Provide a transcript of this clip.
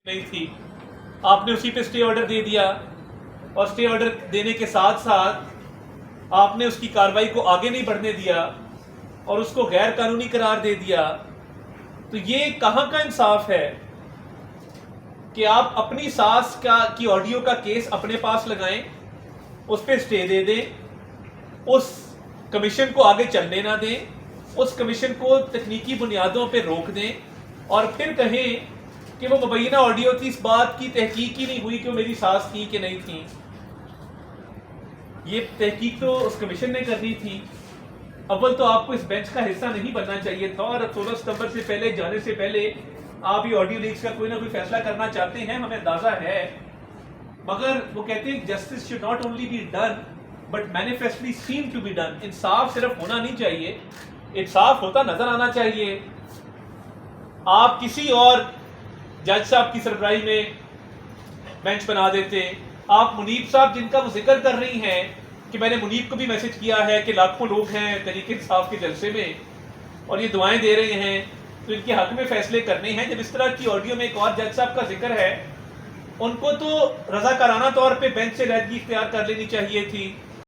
نہیں تھی، آپ نے اسی پہ اسٹے آرڈر دے دیا، اور اسٹے آرڈر دینے کے ساتھ ساتھ آپ نے اس کی کارروائی کو آگے نہیں بڑھنے دیا اور اس کو غیر قانونی قرار دے دیا. تو یہ کہاں کا انصاف ہے کہ آپ اپنی ساس کی آڈیو کا کیس اپنے پاس لگائیں، اس پہ اسٹے دے دیں، اس کمیشن کو آگے چلنے نہ دیں، اس کمیشن کو تکنیکی بنیادوں پہ روک دیں، اور پھر کہیں کہ وہ مبینہ آڈیو تھی، اس بات کی تحقیق ہی نہیں ہوئی کہ وہ میری ساس تھی کہ نہیں تھی. یہ تحقیق تو اس کمیشن نے کرنی تھی. اول تو آپ کو اس بینچ کا حصہ نہیں بننا چاہیے تھا، اور 16 ستمبر سے پہلے جانے سے پہلے آپ یہ آڈیو لیکس کا کوئی نہ کوئی فیصلہ کرنا چاہتے ہیں، ہمیں اندازہ ہے. مگر وہ کہتے ہیں justice should not only be done but manifestly seen to be done. انصاف صرف ہونا نہیں چاہیے، انصاف ہوتا نظر آنا چاہیے. آپ کسی اور جج صاحب کی سربراہی میں بینچ بنا دیتے. آپ منیب صاحب جن کا وہ ذکر کر رہی ہیں کہ میں نے منیب کو بھی میسج کیا ہے کہ لاکھوں لوگ ہیں تحریک انصاف کے جلسے میں اور یہ دعائیں دے رہے ہیں، تو ان کے حق میں فیصلے کرنے ہیں. جب اس طرح کی آڈیو میں ایک اور جج صاحب کا ذکر ہے، ان کو تو رضاکارانہ طور پہ بینچ سے علیحدگی اختیار کر لینی چاہیے تھی.